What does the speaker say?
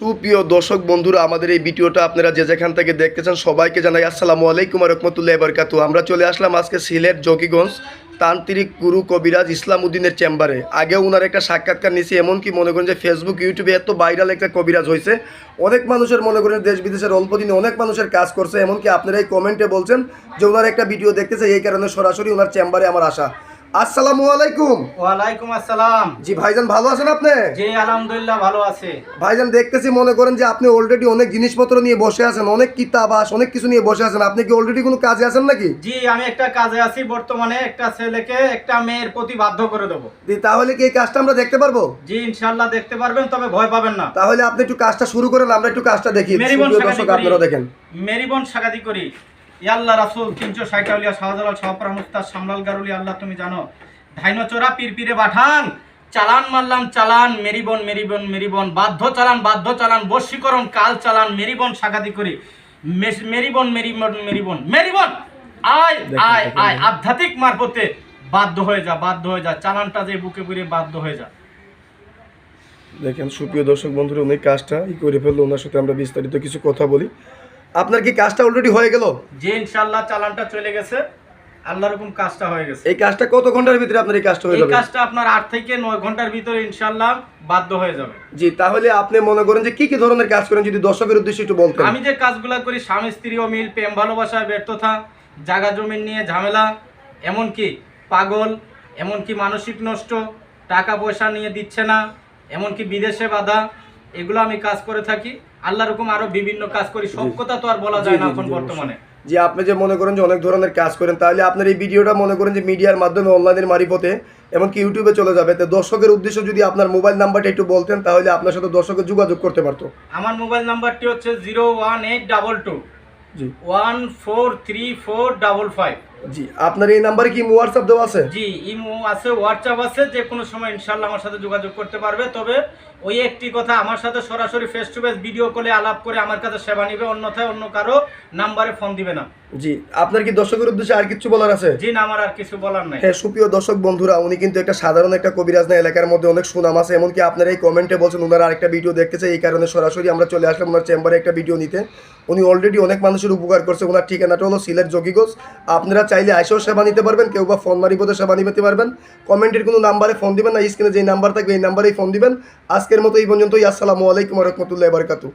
সুপ্রিয় দর্শক বন্ধুরা, আমাদের এই ভিডিওটা আপনারা যে যেখান থেকে দেখতেছেন সবাইকে জানাই আসসালামু আলাইকুম ওয়া রাহমাতুল্লাহি ওয়া বারাকাতুহু। আমরা চলে আসলাম আজকে সিলেট জকিগঞ্জ তান্ত্রিক গুরু কবিরাজ ইসলাম উদ্দিনের চেম্বারে। আগেও ওনার একটা সাক্ষাৎকার নিয়েছি, এমনকি মনে করেন যে ফেসবুক ইউটিউবে এত ভাইরাল একটা কবিরাজ হয়েছে, অনেক মানুষের মনে করেন দেশ বিদেশের অল্প দিনে অনেক মানুষের কাজ করছে। এমনকি আপনারা এই কমেন্টে বলছেন যে ওনার একটা ভিডিও দেখতেছে, এই কারণে সরাসরি ওনার চেম্বারে আমার আসা। আসসালামু আলাইকুম। ওয়ালাইকুম আসসালাম। জি ভাইজান, ভালো আছেন আপনি? জি আলহামদুলিল্লাহ ভালো আছে। ভাইজান দেখতেছি মনে করেন যে আপনি অলরেডি অনেক জিনিসপত্র নিয়ে বসে আছেন, অনেক কিতাব অনেক কিছু নিয়ে বসে আছেন। আপনি কি অলরেডি কোনো কাজে আছেন নাকি? জি আমি একটা কাজে আছি বর্তমানে, একটা ছেলেকে একটা মেয়ের প্রতি বাধ্য করে দেবো। তাহলে কি এই কাজটা আমরা দেখতে পারবো? জি ইনশাআল্লাহ দেখতে পারবেন, তবে ভয় পাবেন না। তাহলে আপনি একটু কাজটা শুরু করেন, আমরা একটু কাজটা দেখি। দর্শক আপনারা দেখেন, মেরিবন সাগাদি করি। আল্লাহ রাসূল 360 আউলিয়া শাহজালাল শাহপরা মুস্তাদ সামলাল গারুলি। আল্লাহ তুমি জানো ধাইনো চোরা পীর বাঠান চালান মারলাম চালান মেরিবন মেরিবন মেরিবন বাধ্য চালান বশীকরণ কাল চালান মেরিবন সাগাদি করি মেরিবন মেরিবন মেরিবন মেরিবন আয় আয় আয় আধ্যাত্মিক মারফতে বাধ্য হয়ে যা চালানটা যে বুকে পুরে বাধ্য হয়ে যা। দেখেন সুপ্রিয় দর্শক বন্ধুরা, উনি কাজটা করে ফেললো। ওনার সাথে আমরা বিস্তারিত কিছু কথা বলি। আপনার কি কাজটা অলরেডি হয়ে গেল? জি ইনশাআল্লাহ চালানটা চলে গেছে, আল্লাহর হুকুম কাজটা হয়ে গেছে। এই কাজটা কত ঘন্টার ভিতরে আপনার এই কাজটা হয়ে যাবে? এই কাজটা আপনার 8 থেকে 9 ঘন্টার ভিতরে ইনশাআল্লাহ বাধ্য হয়ে যাবে। জি, তাহলে আপনি মনে করেন যে কি কি ধরনের কাজ করেন যদি দর্শকের উদ্দেশ্যে একটু বলতেন। আমি যে কাজগুলো করি স্বামী স্ত্রী অমিল, প্রেম ভালোবাসায় ব্যর্থতা, জায়গা জমি নিয়ে ঝামেলা, এমনকি পাগল, এমনকি মানসিক নষ্ট, টাকা পয়সা নিয়ে দিচ্ছে না, এমনকি বিদেশে বাধা, এগুলো আমি কাজ করে থাকি। আল্লাহর হুকুম আরো বিভিন্ন কাজ করি, সব কথা তো আর বলা যায় না এখন বর্তমানে। যে আপনি যে মনে করেন যে অনেক ধরনের কাজ করেন, তাহলে আপনার এই ভিডিওটা মনে করেন যে মিডিয়ার মাধ্যমে অনলাইনের মারিফতে এমনকি ইউটিউবে চলে যাবে। তো দর্শকের উদ্দেশ্যে যদি আপনার মোবাইল নাম্বারটা একটু বলতেন, তাহলে আপনার সাথে দর্শকের যোগাযোগ করতে পারতো। আমার মোবাইল নাম্বারটি হচ্ছে 01822 জি 143455। জি, আপনার এই নাম্বারে কি হোয়াটসঅ্যাপ দেওয়া আছে? জি ইমো আছে, হোয়াটসঅ্যাপ আছে, যে কোনো সময় ইনশাআল্লাহ আমার সাথে যোগাযোগ করতে পারবে। তবে ওই একটি কথা, আমার সাথে সরাসরি ফেস টু ফেস ভিডিও কলে আলাপ করে আমার কাছে সেবা নিবে, অন্যথায় অন্য কারো নাম্বারে ফোন দিবে না। জি, আপনার কি দর্শকের উদ্দেশ্যে আর কিছু বলার আছে? জি না, আমার আর কিছু বলার নাই। হ্যাঁ সুপ্রিয় দর্শক বন্ধুরা, উনি কিন্তু একটা সাধারণ একটা কবিরাজ না, এলাকার মধ্যে অনেক সুনাম আছে। এমনকি আপনারা এই কমেন্টে বলছেন ওনারা আরেকটা ভিডিও দেখতেছে, এই কারণে সরাসরি আমরা চলে আসলাম ওনার চেম্বারে একটা ভিডিও নিতে। উনি অলরেডি অনেক মানুষের উপকার করছে। ওনার ঠিকানাটা হলো সিলেট জকিগঞ্জ। আপনারা চাইলে আইসেও সেবা নিতে পারবেন, কেউ বা ফোন মারিপদে সেবা নিতে পারবেন। কমেন্টের কোনো নাম্বারে ফোন দিবেন না, স্ক্রিনে যেই নাম্বার থাকবে এই নাম্বারেই ফোন দিবেন। আজকের মতো এই পর্যন্তই। আসসালামু আলাইকুম ওয়া রাহমাতুল্লাহি ওয়া বারাকাতুহু।